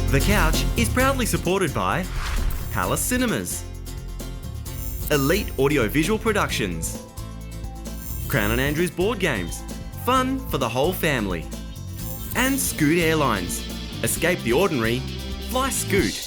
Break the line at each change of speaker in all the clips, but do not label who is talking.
The Couch is proudly supported by Palace Cinemas, Elite Audiovisual Productions, Crown and Andrews Board Games, fun for the whole family, and Scoot Airlines. Escape the ordinary, fly Scoot.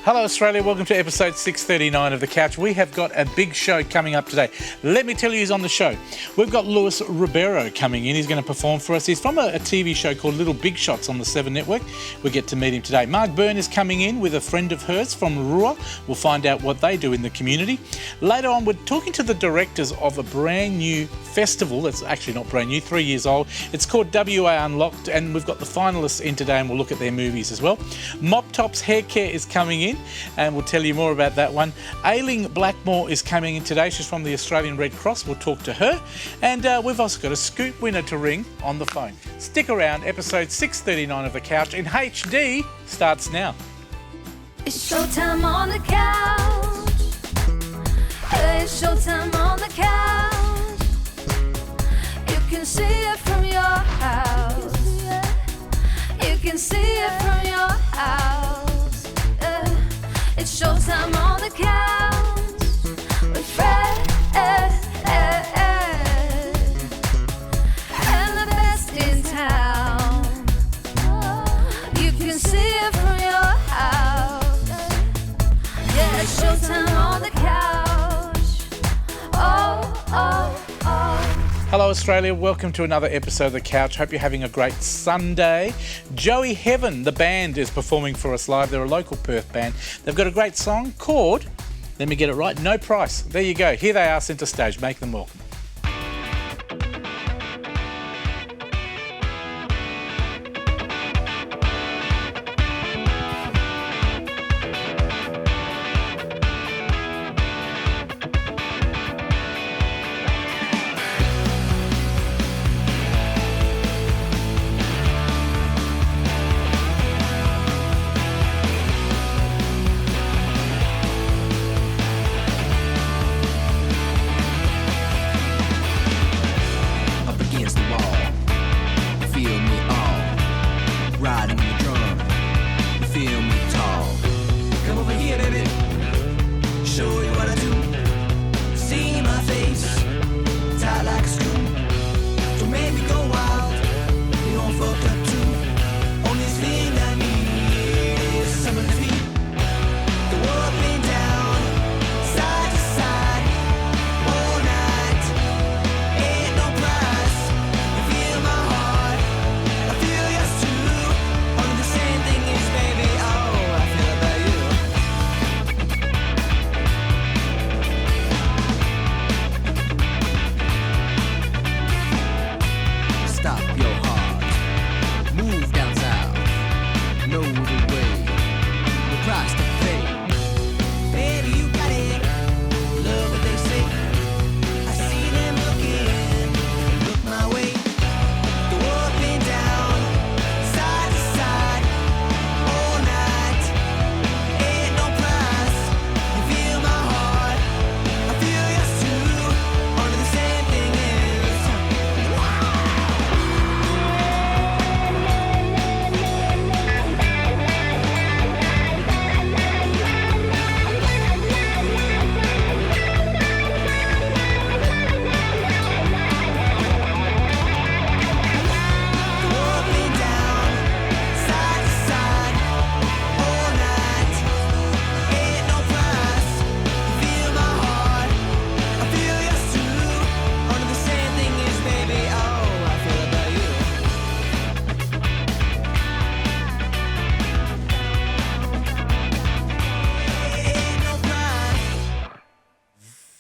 Hello Australia, welcome to episode 639 of The Couch. We have got a big show coming up today. Let me tell you who's on the show. We've got Luis Ribeiro coming in. He's going to perform for us. He's from a TV show called Little Big Shots on the 7 Network. We get to meet him today. Mark Byrne is coming in with a friend of hers from Rua. We'll find out what they do in the community. Later on, we're talking to the directors of a brand new festival that's actually not brand new, 3 years old. It's called WA Unlocked, and we've got the finalists in today, and we'll look at their movies as well. Mop Top's Hair Care is coming in, and we'll tell you more about that one. Ailing Blackmore is coming in today. She's from the Australian Red Cross. We'll talk to her. And we've also got a Scoot winner to ring on the phone. Stick around. Episode 639 of The Couch in HD starts now.
It's showtime on the couch. It's showtime on the couch. You can see it from your house. You can see it from your house. It's showtime on the couch with Fred and the best in town. You can see it from your house. Yeah, it's showtime on the couch. Oh, oh, oh.
Hello Australia, welcome to another episode of The Couch. Hope you're having a great Sunday. Joey Heaven, the band, is performing for us live. They're a local Perth band. They've got a great song called, let me get it right, No Price. There you go. Here they are, centre stage. Make them welcome.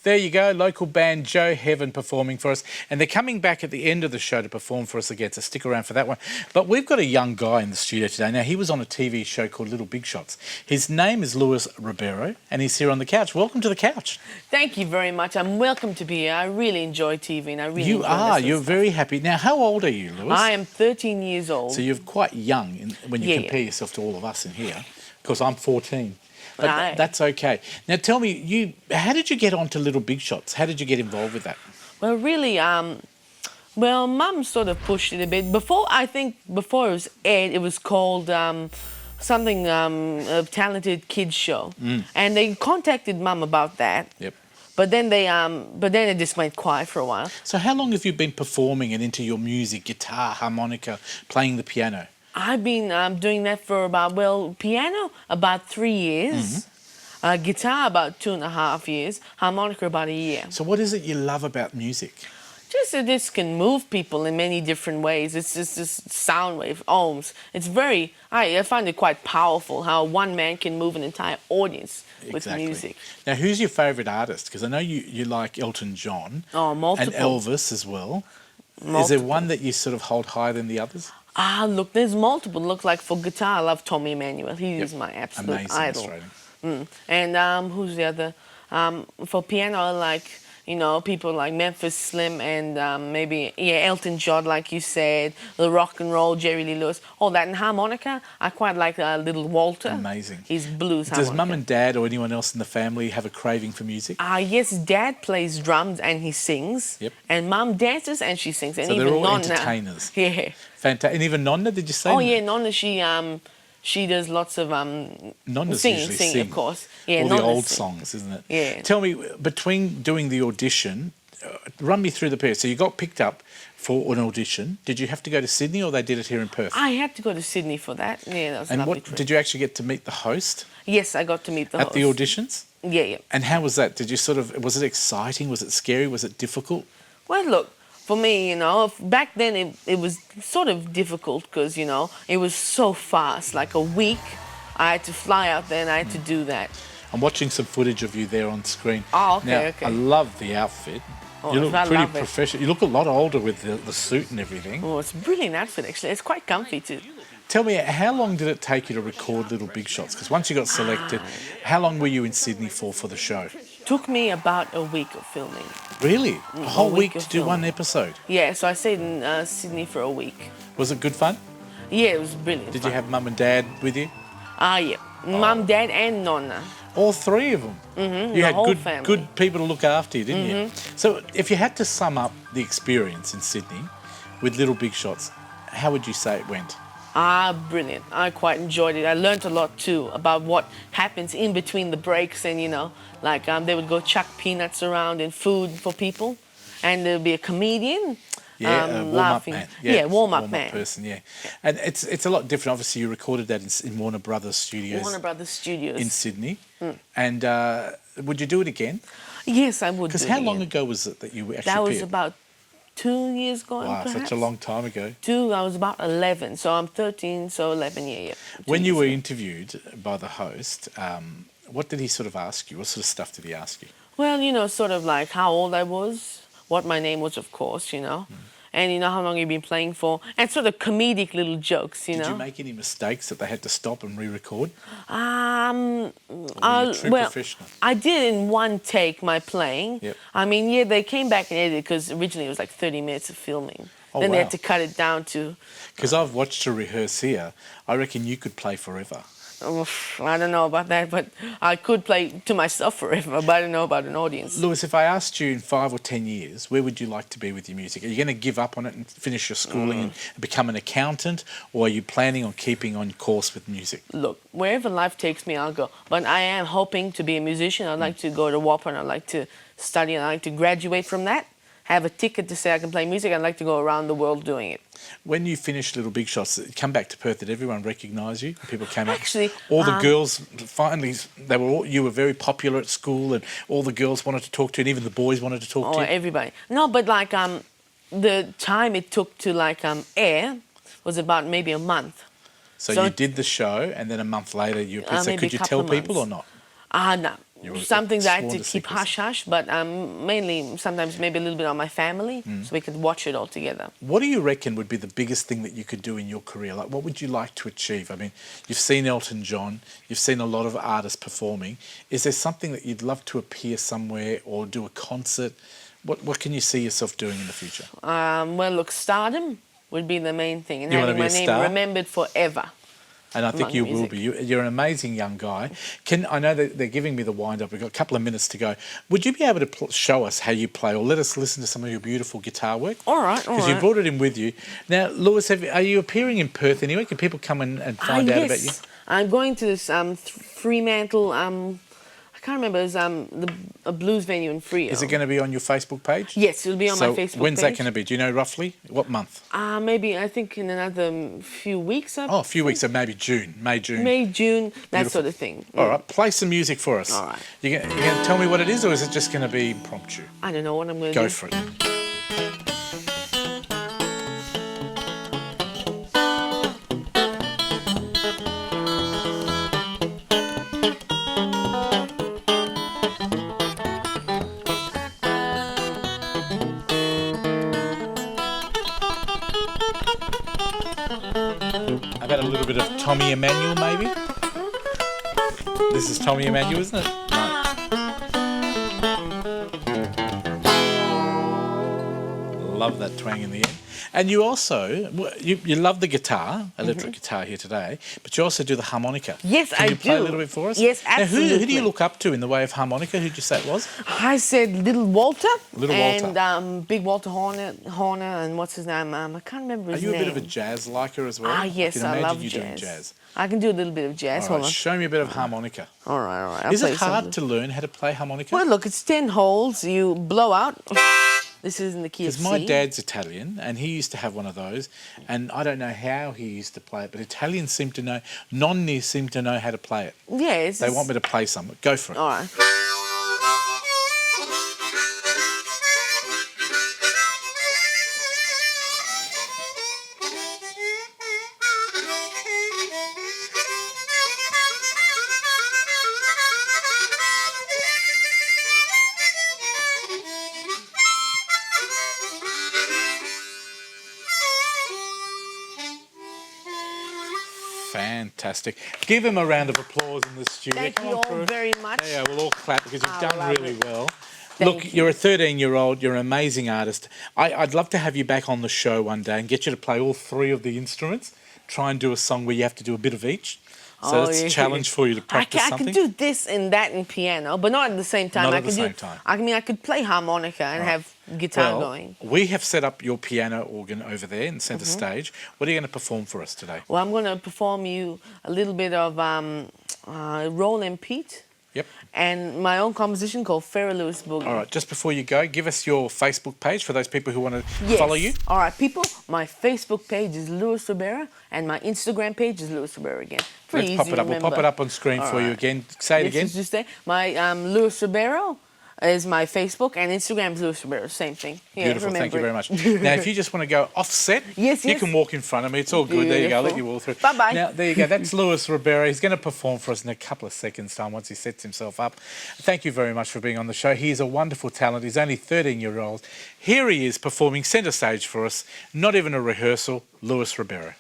There you go, local band Joe Heaven performing for us. And they're coming back at the end of the show to perform for us again, so stick around for that one. But we've got a young guy in the studio today. Now, he was on a TV show called Little Big Shots. His name is Luis Ribeiro, and he's here on The Couch. Welcome to The Couch.
Thank you very much. I'm welcome to be here. I really enjoy TV, and I really
You
enjoy
are.
this
You're
stuff.
very happy. Now, how old are you, Luis?
I am 13 years old.
So you're quite young when you compare yourself to all of us in here. Because I'm 14. But
Right.
that's okay. Now tell me, how did you get onto Little Big Shots? How did you get involved with that?
Well, really, Well, Mum sort of pushed it a bit. I think before it was aired, it was called something, a talented kids show. And they contacted Mum about that.
Yep.
But then it just went quiet for a while.
So how long have you been performing and into your music, guitar, harmonica, playing the piano?
I've been doing that for piano about 3 years, guitar about 2.5 years, harmonica about a year.
So what is it you love about music?
Just that this can move people in many different ways. It's just this sound wave, ohms. It's I find it quite powerful how one man can move an entire audience with music.
Now, who's your favourite artist? Because I know you like Elton John.
Oh, multiple.
And Elvis as well.
Multiple.
Is there one that you sort of hold higher than the others?
Look, there's multiple. Look, like for guitar, I love Tommy Emmanuel. He is my absolute
Amazing
idol.
Australian.
And who's the other? For piano, I like, people like Memphis Slim and Elton John, like you said, the rock and roll, Jerry Lee Lewis, all that. And harmonica, I quite like Little Walter.
Amazing.
He's blues harmonica.
Does Mum and Dad or anyone else in the family have a craving for music?
Yes, Dad plays drums and he sings.
Yep.
And Mum dances and she sings. And
So
even
they're all
Nonna.
entertainers.
Yeah.
Fantastic. And even Nonna, did you say?
Oh, yeah, Nonna, she does lots of
Nonna's
singing,
usually
sing, of course. Yeah,
all the
Nonna's
old
sing.
songs, isn't it?
Yeah.
Tell me, between doing the audition, run me through the period. So you got picked up for an audition. Did you have to go to Sydney or they did it here in Perth?
I had to go to Sydney for that. Yeah, that was a
And
lovely
what
trip.
did you actually get to meet the host
Yes, I got to meet the
at
host.
the auditions?
Yeah.
And how was that? Did you was it exciting? Was it scary? Was it difficult?
Well, look, for me, back then it was sort of difficult because, it was so fast. Like a week, I had to fly out there and I had to do that.
I'm watching some footage of you there on screen.
Oh, okay,
now,
okay.
I love the outfit.
Oh,
You look
I
pretty
love it.
professional. You look a lot older with the suit and everything.
Oh, it's a brilliant outfit, actually. It's quite comfy, too.
Tell me, how long did it take you to record Little Big Shots? Because once you got selected, how long were you in Sydney for the show?
Took me about a week of filming.
Really? A whole week
of
to do
filming.
one episode?
Yeah, so I stayed in Sydney for a week.
Was it good fun?
Yeah, it was brilliant.
Did you have Mum and Dad with you?
Yeah. Mum, Dad, and Nonna.
All three of them? Mm-hmm, you
the
had
whole
good,
family.
good people to look after you, didn't you? So if you had to sum up the experience in Sydney with Little Big Shots, how would you say it went?
Brilliant. I quite enjoyed it. I learnt a lot too about what happens in between the breaks and, they would go chuck peanuts around and food for people and there'd be a comedian.
Yeah, a warm-up
laughing.
man.
Yeah, warm-up man.
person, yeah. And it's a lot different. Obviously, you recorded that in Warner Brothers Studios.
Warner Brothers Studios.
In Sydney. And would you do it again?
Yes, I would.
Because how long ago was it that you actually
That was
appeared?
about 2 years ago.
Wow,
perhaps.
such a long time ago.
I was about 11, so I'm 13, so 11, yeah.
When you were interviewed by the host, what did he sort of ask you? What sort of stuff did he ask you?
Well, sort of like how old I was, what my name was, of course, and how long you've been playing for, and sort of comedic little jokes,
Did you make any mistakes that they had to stop and re-record?
Or
were you a true professional?
I did in one take my playing.
Yep.
I mean, yeah, they came back and edited because originally it was like 30 minutes of filming.
Oh,
then they
wow.
had to cut it down to.
Because I've watched her rehearse here. I reckon you could play forever.
I don't know about that, but I could play to myself forever, but I don't know about an audience.
Lewis, if I asked you in 5 or 10 years, where would you like to be with your music? Are you going to give up on it and finish your schooling and become an accountant, or are you planning on keeping on course with music?
Look, wherever life takes me, I'll go. But I am hoping to be a musician. I'd like to go to WAPA and I'd like to study and I'd like to graduate from that. Have a ticket to say I can play music. I'd like to go around the world doing it.
When you finished Little Big Shots, come back to Perth, did everyone recognise you? People came up.
Actually,
all the girls finally, you were very popular at school, and all the girls wanted to talk to you, and even the boys wanted to talk to you.
Everybody. No, but the time it took to air was about maybe a month.
So you did the show, and then a month later you appeared. So
maybe
could you
a couple
tell
of
people or
months.
not?
No.
You were
Something that I had
sworn
to
to
keep
secrecy.
hush-hush, but mainly sometimes maybe a little bit on my family so we could watch it all together.
What do you reckon would be the biggest thing that you could do in your career? Like, what would you like to achieve? I mean, you've seen Elton John, you've seen a lot of artists performing. Is there something that you'd love to appear somewhere or do a concert? What can you see yourself doing in the future?
Well, look, stardom would be the main thing, and
You wanna
having
be
my
a
name
star?
remembered forever.
And I think
among
you will
music.
be. You're an amazing young guy. I know that they're giving me the wind up. We've got a couple of minutes to go. Would you be able to show us how you play, or let us listen to some of your beautiful guitar work?
All right,
Because you brought it in with you. Now, Lewis, are you appearing in Perth anyway? Can people come and find out about you?
I'm going to this Fremantle. I can't remember. It's a blues venue in Freo.
Is it going to be on your Facebook page?
Yes, it'll be on my Facebook page.
When's that going to be? Do you know roughly? What month?
Maybe, I think in another few weeks.
A few weeks, so maybe June, May, June.
May, June, that
Beautiful.
sort of thing.
All right, play some music for us.
All right.
You're going to tell me what it is, or is it just going to be impromptu?
I don't know what I'm going to do.
Go for it. How about a little bit of Tommy Emmanuel, maybe? This is Tommy Emmanuel, isn't it? No. Love that twang in the end. And you also, you love the guitar, electric guitar here today, but you also do the harmonica.
Yes,
Can
I
you play
do.
a little bit for us?
Yes,
Now,
absolutely.
who do you look up to in the way of harmonica? Who'd you say it was?
I said Little Walter.
Little Walter.
And Big Walter Horner, and what's his name? I can't remember
Are
his
you
name.
a bit of a jazz liker as well?
Yes,
I
I
can
love
imagine you doing
jazz.
jazz.
I can do a little bit of jazz.
All
Hold
right,
on.
show me a bit of harmonica.
All right. I'll
Is
play
it hard
something.
to learn how to play harmonica?
Well, look, it's 10 holes. You blow out. This is in the key of
Because
C.
my dad's Italian, and he used to have one of those, and I don't know how he used to play it, but Italians seem to know, nonni seem to know how to play it.
Yes.
They want me to play some. Go for it.
All right.
Fantastic. Give him a round of applause in the studio.
Thank
Come
you
on
all
through.
very much.
Yeah, we'll all clap because you've
I
done
love
really
it.
well.
Thank
Look,
you.
you're a 13-year-old. You're an amazing artist. I'd love to have you back on the show one day and get you to play all three of the instruments. Try and do a song where you have to do a bit of each. So that's a challenge for you to practice
I
something.
could do this and that and piano, but not at the same time.
Not
I
at the
could
same
do,
time.
I mean, I could play harmonica and have guitar going.
We have set up your piano organ over there in the
Mm-hmm.
centre stage. What are you going to perform for us today?
Well, I'm going to perform you a little bit of Roll and Pete
Yep.
and my own composition called Ferry Lewis Boogie.
All right, just before you go, give us your Facebook page for those people who want to
Yes.
follow you.
All right, people, my Facebook page is Lewis Ribera and my Instagram page is Lewis Ribera again. Pretty
Let's pop
easy
it
to
up. We'll pop
remember.
it up on screen
All
for you
right.
again. Say it
Yes,
again.
just say my Lewis Ribeiro is my Facebook and Instagram is Lewis Ribeiro. Same thing. Yeah,
Beautiful. Thank you
remember
very
it.
much. Now, if you just want to go offset,
Yes,
you
yes.
can walk in front of me. It's all good. There you go. I'll let you walk through.
Bye-bye.
Now, there you go. That's Lewis Ribera. He's going to perform for us in a couple of seconds' time once he sets himself up. Thank you very much for being on the show. He's a wonderful talent. He's only 13-year-old. Here he is performing centre stage for us. Not even a rehearsal. Lewis Ribera.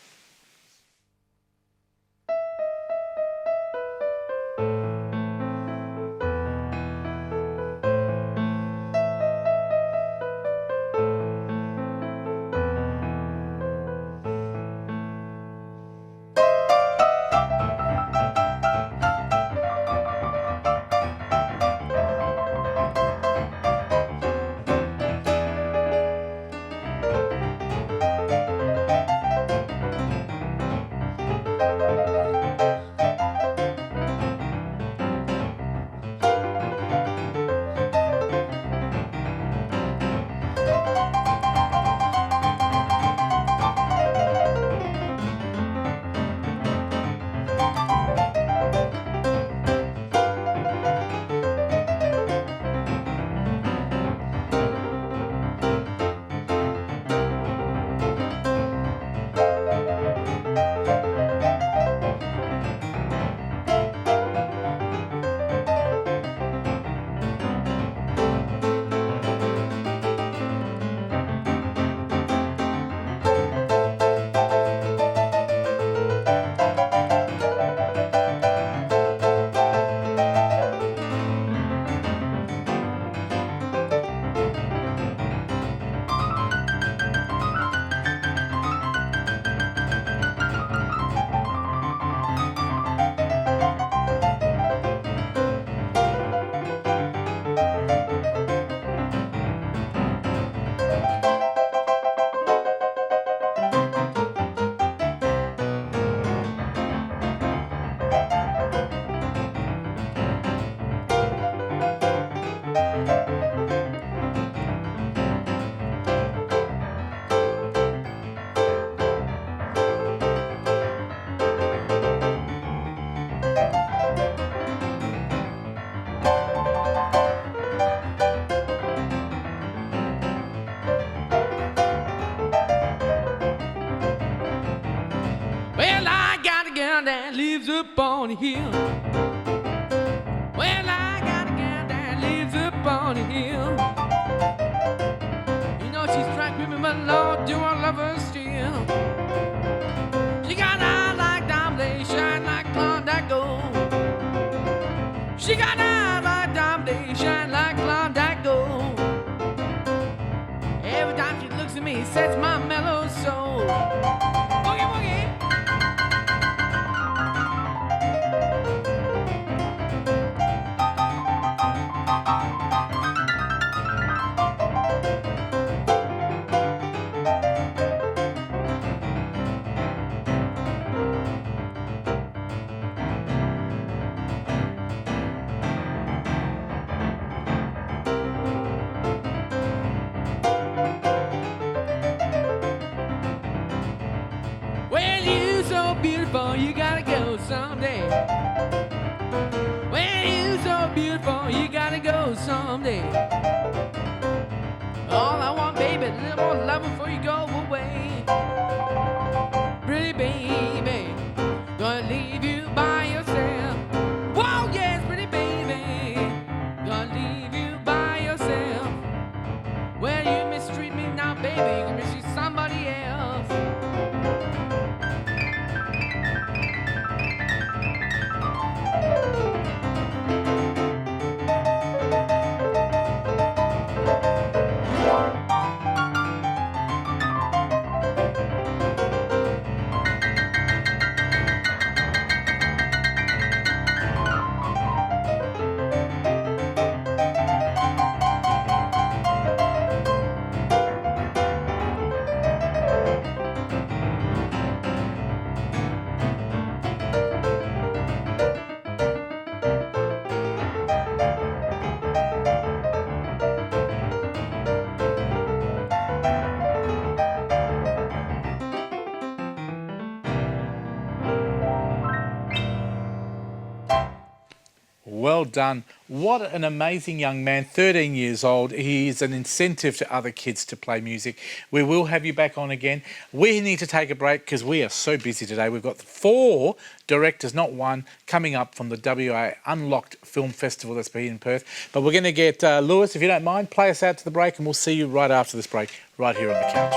gal that lives up on the hill. Well, I got a gal that lives up on the hill. You know she's trying to me, but Lord, do I love her still? She got eyes like diamonds, they shine like Klondike gold. She got eyes like diamonds, they shine like Klondike gold. Every time she looks at me, it sets my mellow soul. Boogie, boogie. Well, you so beautiful, you gotta go someday. Well, you so beautiful, you gotta go someday. All I want, baby, a little more love before you go away. Pretty baby, gonna leave you by yourself. Whoa, yes, pretty baby, gonna leave you by yourself. Well, you mistreat me now, baby, you can mistreat somebody else.
Well done. What an amazing young man, 13 years old. He is an incentive to other kids to play music. We will have you back on again. We need to take a break because we are so busy today. We've got 4 directors, not one, coming up from the WA Unlocked Film Festival that's been in Perth. But we're going to get Lewis, if you don't mind, play us out to the break and we'll see you right after this break, right here on the couch.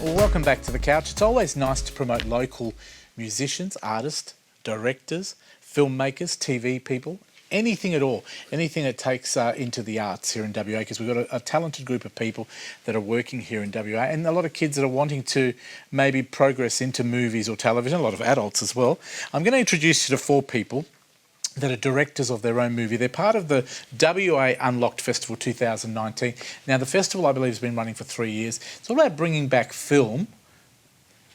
Welcome back to the couch. It's always nice to promote local musicians, artists, directors, filmmakers, TV people, anything at all, anything that takes into the arts here in WA, because we've got a talented group of people that are working here in WA and a lot of kids that are wanting to maybe progress into movies or television, a lot of adults as well. I'm going to introduce you to 4 people that are directors of their own movie. They're part of the WA Unlocked Festival 2019. Now, the festival, I believe, has been running for 3 years. It's all about bringing back film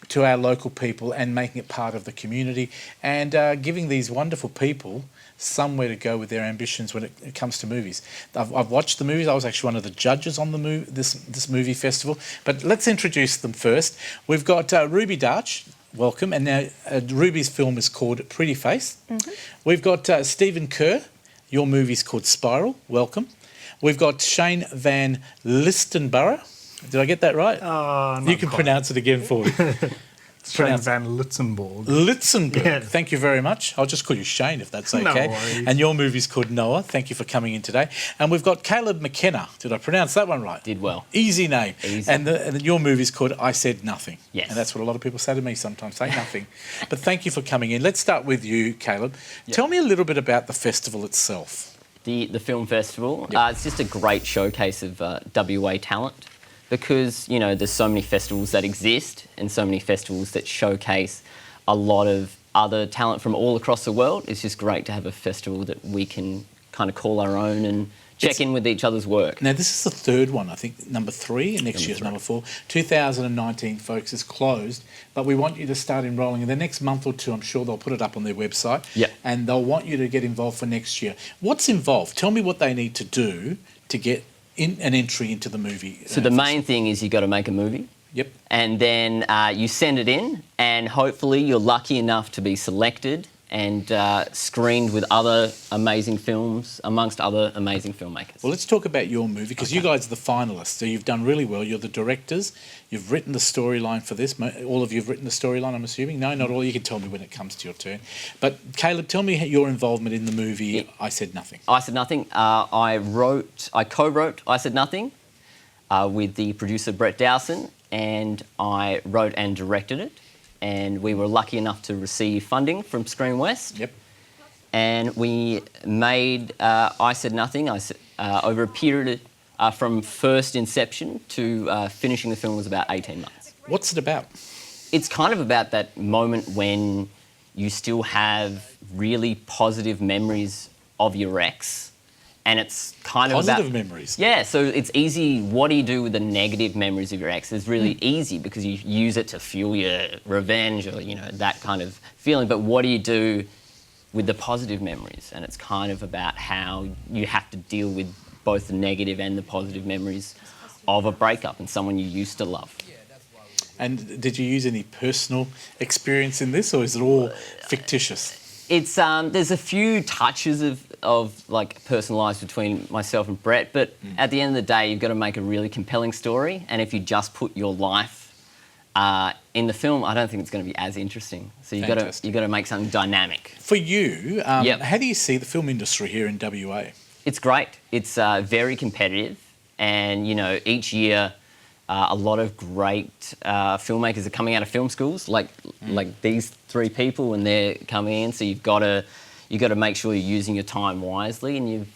to our local people and making it part of the community and giving these wonderful people somewhere to go with their ambitions when it comes to movies. I've watched the movies. I was actually one of the judges on the this movie festival. But let's introduce them first. We've got Ruby Darch. Welcome. And now Ruby's film is called Pretty Face. Mm-hmm. We've got Stephen Kerr. Your movie's called Spiral. Welcome. We've got Shane Van Listenborough. Did I get that right? You can pronounce it again for me.
Shane Van Litzenborg.
Litzenberg.
Yeah.
Thank you very much. I'll just call you Shane if that's okay.
No worries.
And your movie's called Noah. Thank you for coming in today. And we've got Caleb McKenna. Did I pronounce that one right?
Did well.
Easy name.
Easy.
And your movie's called I Said Nothing.
Yes.
And that's what a lot of people say to me sometimes, say nothing. But thank you for coming in. Let's start with you, Caleb. Yep. Tell me a little bit about the festival itself.
The film festival.
Yep.
It's just a great showcase of WA talent. Because, you know, there's so many festivals that exist and so many festivals that showcase a lot of other talent from all across the world. It's just great to have a festival that we can kind of call our own and check in with each other's work.
Now, this is the third one, I think, number 3, and next year's number 4. 2019, folks, is closed, but we want you to start enrolling. In the next month or two, I'm sure they'll put it up on their website, and they'll want you to get involved for next year. What's involved? Tell me what they need to do to get an entry into the movie.
So the main thing is you've got to make a movie.
Yep.
And then you send it in, and hopefully you're lucky enough to be selected and screened with other amazing films amongst other amazing filmmakers.
Well, let's talk about your movie, because you guys are the finalists, so you've done really well. You're the directors. You've written the storyline for this. All of you have written the storyline, I'm assuming? No, not all. You can tell me when it comes to your turn. But, Caleb, tell me your involvement in the movie I Said Nothing.
I Said Nothing. I co-wrote I Said Nothing with the producer Brett Dowson, and I wrote and directed it. And we were lucky enough to receive funding from Screen West.
Yep.
And we made I Said Nothing over a period from first inception to finishing the film was about 18 months.
What's it about?
It's kind of about that moment when you still have really positive memories of your ex. And it's kind of
positive memories.
Yeah, so it's easy. What do you do with the negative memories of your ex? It's really easy because you use it to fuel your revenge or, that kind of feeling. But what do you do with the positive memories? And it's kind of about how you have to deal with both the negative and the positive memories of a breakup and someone you used to love.
And did you use any personal experience in this, or is it all fictitious?
It's there's a few touches of like personal lives between myself and Brett, but at the end of the day, you've got to make a really compelling story. And if you just put your life in the film, I don't think it's going to be as interesting. So you've got to make something dynamic.
For you, how do you see the film industry here in WA?
It's great. It's very competitive, and each year a lot of great filmmakers are coming out of film schools, like these 3 people, and they're coming in. So you've got to make sure you're using your time wisely, and you've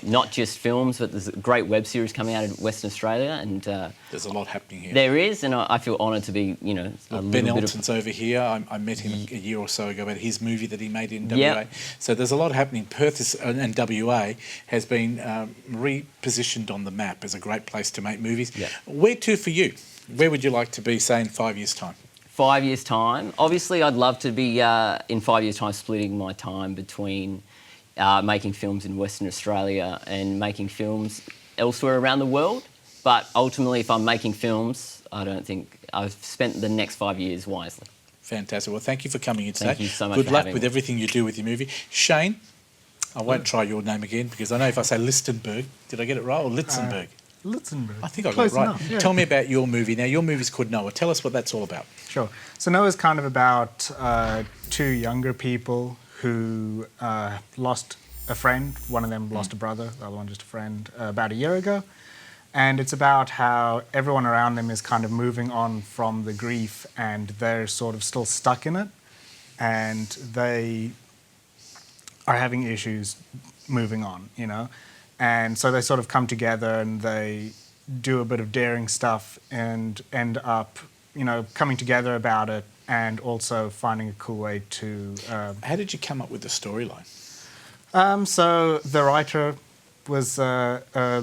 not just films, but there's a great web series coming out of Western Australia, and
there's a lot happening here.
There is, and I feel honoured to be
Ben Elton's over here. I met him a year or so ago about his movie that he made in WA. So there's a lot happening. Perth and WA has been repositioned on the map as a great place to make movies. Where to for you? Where would you like to be, say, in 5 years' time?
5 years' time? Obviously, I'd love to be, in 5 years' time, splitting my time between making films in Western Australia and making films elsewhere around the world. But ultimately, if I'm making films, I don't think I've spent the next 5 years wisely.
Fantastic. Well, thank you for coming in today.
Thank you so much.
Good luck with everything you do with your movie. Shane, I won't try your name again, because I know if I say Listenberg, did I get it right, or Litzenberg?
Litzenberg.
I think I got it right.
Enough, yeah.
Tell me about your movie. Now, your movie's called Noah. Tell us what that's all about.
Sure. So Noah's kind of about 2 younger people who lost a friend. One of them lost a brother, the other one just a friend, about a year ago. And it's about how everyone around them is kind of moving on from the grief, and they're sort of still stuck in it. And they are having issues moving on, And so they sort of come together and they do a bit of daring stuff and end up, coming together about it and also finding a cool way to...
How did you come up with the storyline?
So the writer was a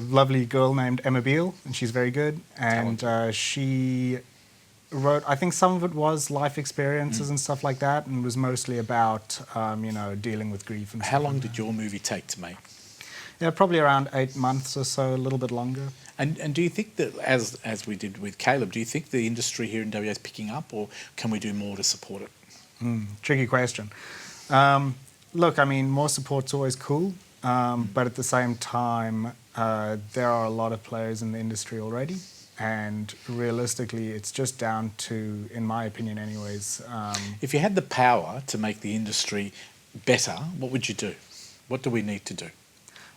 lovely girl named Emma Beale, and she's very good. And she wrote, I think some of it was life experiences and stuff like that, and was mostly about, dealing with grief and stuff.
How long did your movie take to make?
Yeah, probably around 8 months or so, a little bit longer.
And do you think that, as we did with Caleb, do you think the industry here in WA is picking up, or can we do more to support it?
Tricky question. Look, I mean, more support's always cool, but at the same time, there are a lot of players in the industry already, and realistically, it's just down to, in my opinion anyways...
If you had the power to make the industry better, what would you do? What do we need to do?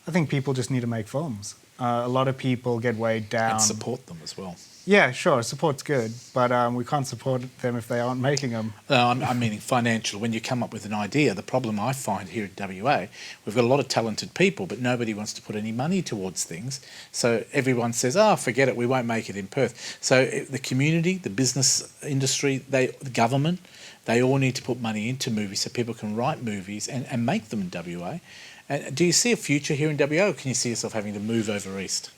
I think people just need to make films. A lot of people get weighed down...
And support them as well.
Yeah, sure, support's good, but we can't support them if they aren't making them.
I'm meaning financial. When you come up with an idea, the problem I find here at WA, we've got a lot of talented people, but nobody wants to put any money towards things. So everyone says, forget it, we won't make it in Perth. So the community, the business industry, the government, they all need to put money into movies so people can write movies and make them in WA. Do you see a future here in WA, or can you see yourself having to move over east?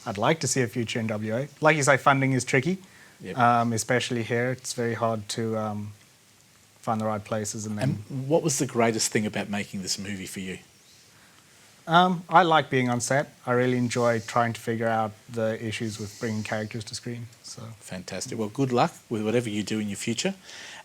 I'd like to see a future in WA. Like you say, funding is tricky,
Yep.
especially here. It's very hard to find the right places. And then
What was the greatest thing about making this movie for you?
I like being on set. I really enjoy trying to figure out the issues with bringing characters to screen. So
Fantastic. Well, good luck with whatever you do in your future.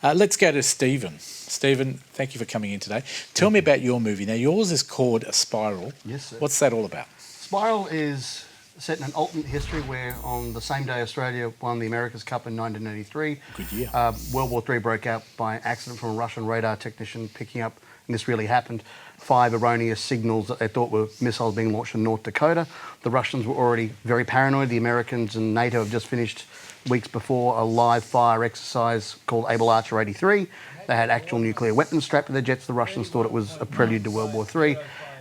Let's go to Stephen. Stephen, thank you for coming in today. Tell me about your movie. Now, yours is called A Spiral.
Yes, sir.
What's that all about?
Spiral is set in an alternate history where on the same day Australia won the America's Cup in 1983,
Good year.
World War III broke out by accident from a Russian radar technician picking up, and this really happened, 5 erroneous signals that they thought were missiles being launched in North Dakota. The Russians were already very paranoid. The Americans and NATO have just finished weeks before a live fire exercise called Able Archer 83. They had actual nuclear weapons strapped to their jets. The Russians thought it was a prelude to World War III.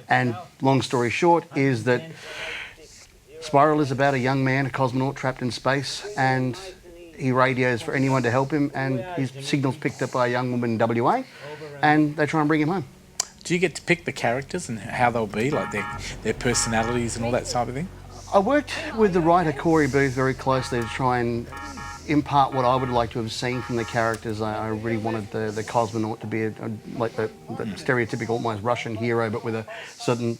And long story short is that Spiral is about a young man, a cosmonaut trapped in space, and he radios for anyone to help him, and his signal's picked up by a young woman in WA, and they try and bring him home.
Do you get to pick the characters and how they'll be, like their personalities and all that type of thing?
I worked with the writer Corey Booth very closely to try and impart what I would like to have seen from the characters. I really wanted the cosmonaut to be like the stereotypical almost Russian hero, but with a certain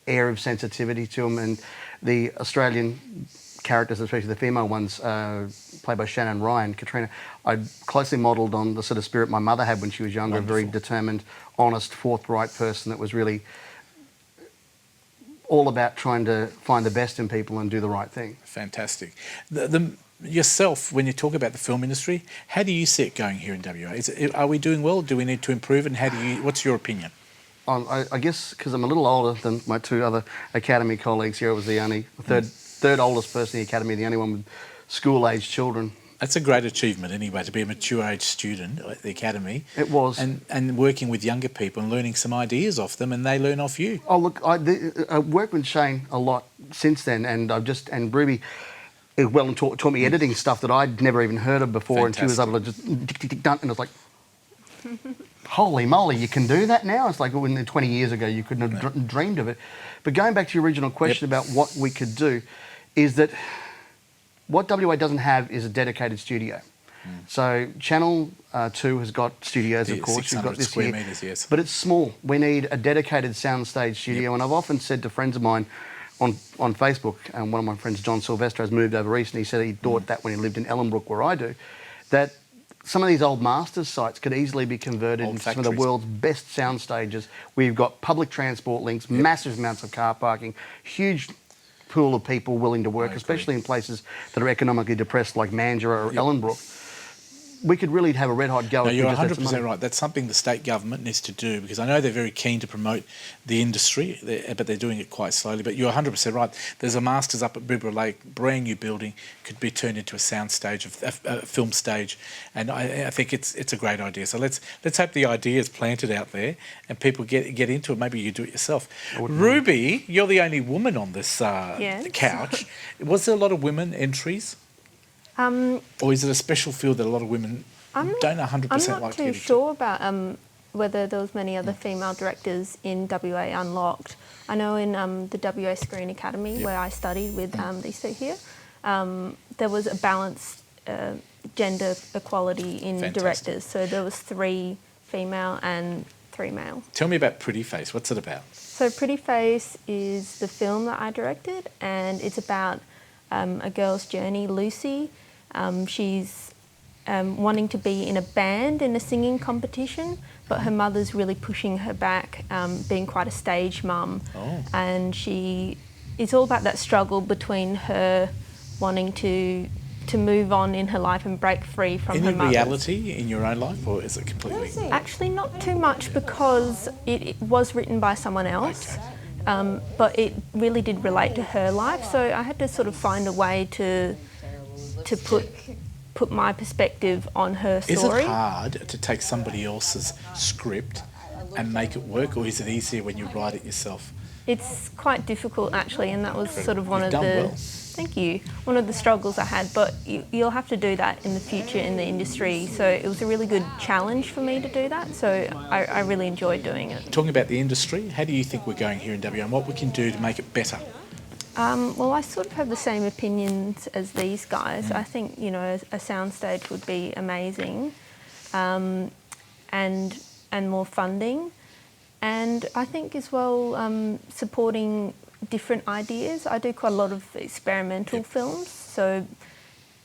air of sensitivity to him. And the Australian characters, especially the female ones, played by Shannon Ryan, Katrina, I closely modelled on the sort of spirit my mother had when she was younger.
Wonderful.
A very determined, honest, forthright person that was really all about trying to find the best in people and do the right thing.
Fantastic. Yourself, when you talk about the film industry, how do you see it going here in WA? Are we doing well? Do we need to improve? And what's your opinion?
I guess because I'm a little older than my 2 other Academy colleagues here, I was the only third oldest person in the Academy, the only one with school-aged children.
That's a great achievement anyway, to be a mature-age student at the Academy.
It was.
And working with younger people and learning some ideas off them, and they learn off you.
Oh, look, I worked with Shane a lot since then, and and Ruby well and taught me editing stuff that I'd never even heard of before.
Fantastic.
And she was able to just tick, and I was like, holy moly, you can do that now? It's like when 20 years ago you couldn't have dreamed of it. But going back to your original question about what we could do, is that what WA doesn't have is a dedicated studio. So Channel 2 has got studios, of course.
600 square metres, yes.
But it's small. We need a dedicated soundstage studio. And I've often said to friends of mine on Facebook, and one of my friends, John Sylvester, has moved over east, and he said he thought that when he lived in Ellenbrook, where I do, that some of these old masters sites could easily be converted into some of the world's best sound stages. We've got public transport links, massive amounts of car parking, huge pool of people willing to work, especially in places that are economically depressed like Mandurah or Ellenbrook. We could really have a red-hot go.
No,
if we
you're
just had some
100%
money.
right. That's something the state government needs to do, because I know they're very keen to promote the industry, but they're doing it quite slowly. But you're 100% right. There's a Masters up at Bibra Lake, brand new building, could be turned into a sound stage, a film stage, and I think it's a great idea. So let's hope the idea is planted out there and people get into it. Maybe you do it yourself. Ruby, you're the only woman on this
Yes.
couch. Was there a lot of women entries? Or is it a special field that a lot of women don't 100%
I'm
like
not
to get
too
into?
sure about whether there was many other female directors in WA Unlocked. I know in the WA Screen Academy, where I studied with these two here, there was a balanced gender equality in
Fantastic.
directors. So there was 3 female and 3 male.
Tell me about Pretty Face. What's it about?
So Pretty Face is the film that I directed, and it's about a girl's journey, Lucy. She's wanting to be in a band in a singing competition, but her mother's really pushing her back, being quite a stage mum. And it's all about that struggle between her wanting to move on in her life and break free from her
Any
mother.
reality in your own life, or is it completely...
Actually, not too much, because it was written by someone else. But it really did relate to her life, so I had to sort of find a way to put my perspective on her story.
Is it hard to take somebody else's script and make it work, or is it easier when you write it yourself?
It's quite difficult, actually, and that was sort of one
You've
of
done well.
Thank you. One of the struggles I had, but you'll have to do that in the future in the industry. So it was a really good challenge for me to do that. So I really enjoyed doing it.
Talking about the industry, how do you think we're going here in WA and what we can do to make it better?
Well, I sort of have the same opinions as these guys. I think, you know, a soundstage would be amazing, and more funding. And I think as well, supporting different ideas. I do quite a lot of experimental films, so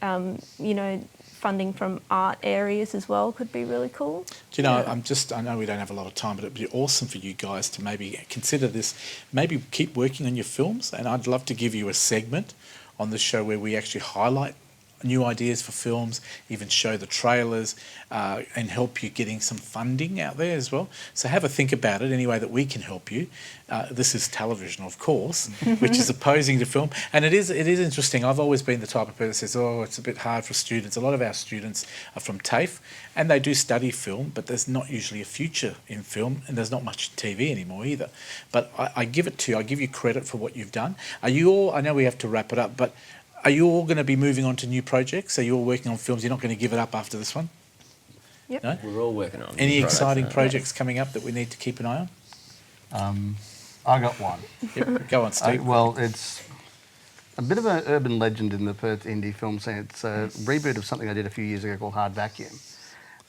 you know, funding from art areas as well could be really cool.
Do you know, I know we don't have a lot of time, but it'd be awesome for you guys to maybe consider this, maybe keep working on your films, and I'd love to give you a segment on the show where we actually highlight new ideas for films, even show the trailers, and help you getting some funding out there as well. So have a think about it any way that we can help you. This is television, of course, which is opposing to film. And it is interesting. I've always been the type of person that says, oh, it's a bit hard for students. A lot of our students are from TAFE and they do study film, but there's not usually a future in film and there's not much TV anymore either. But I give it to you. I give you credit for what you've done. Are you all, I know we have to wrap it up, but are you all going to be moving on to new projects? Are you all working on films? You're not going to give it up after this one?
Yep.
No?
We're all working on
Any
new
exciting
products,
projects coming up that we need to keep an eye on?
I got one.
Yep. Go on, Steve.
Well, it's a bit of an urban legend in the Perth indie film scene. It's a reboot of something I did a few years ago called Hard Vacuum.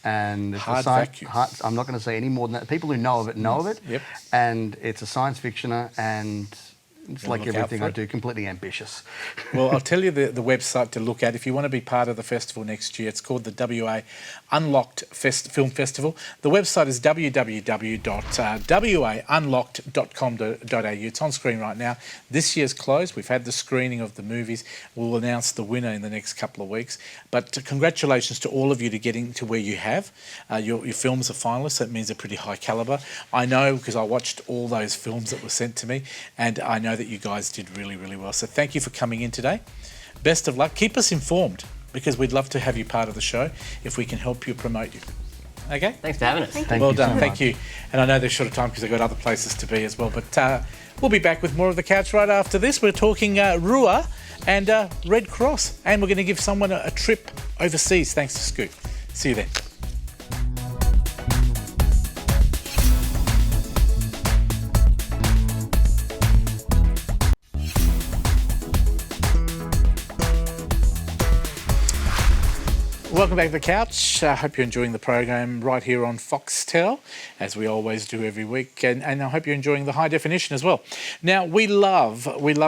And it's
Hard Vacuum.
I'm not going to say any more than that. People who know of it know of it.
Yep.
And it's a science fictioner and it's like
look out
everything
for
I
it.
do, completely ambitious.
Well, I'll tell you the website to look at if you want to be part of the festival next year. It's called the WA Unlocked Film Festival. The website is www.waunlocked.com.au. It's on screen right now. This year's closed. We've had the screening of the movies. We'll announce the winner in the next couple of weeks. But congratulations to all of you to getting to where you have. Your films are finalists. That means they're pretty high calibre. I know because I watched all those films that were sent to me, and I know that you guys did really, really well. So thank you for coming in today. Best of luck. Keep us informed because we'd love to have you part of the show if we can help you promote you. Okay?
Thanks for having us.
Well done.
so
Thank
much.
you. And I know they're short of time because they've got other places to be as well. But we'll be back with more of The Couch right after this. We're talking Rua and Red Cross. And we're going to give someone a trip overseas thanks to Scoot. See you then. Welcome back to The Couch. I hope you're enjoying the program right here on Foxtel, as we always do every week, and I hope you're enjoying the high definition as well. Now, we love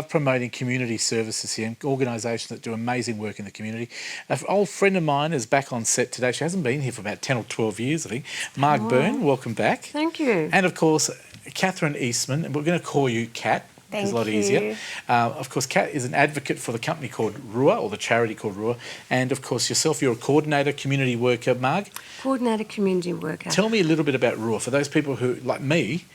promoting community services here, organisations that do amazing work in the community. An old friend of mine is back on set today. She hasn't been here for about 10 or 12 years, I think. Mark Byrne, welcome back.
Thank you.
And, of course, Catherine Eastman, and we're going to call you Kat. It's a lot easier. Of course, Kat is an advocate for the company called Rua, or the charity called Rua. And, of course, yourself, you're a coordinator, community worker, Marg.
Coordinator, community worker.
Tell me a little bit about Rua, for those people who, like me,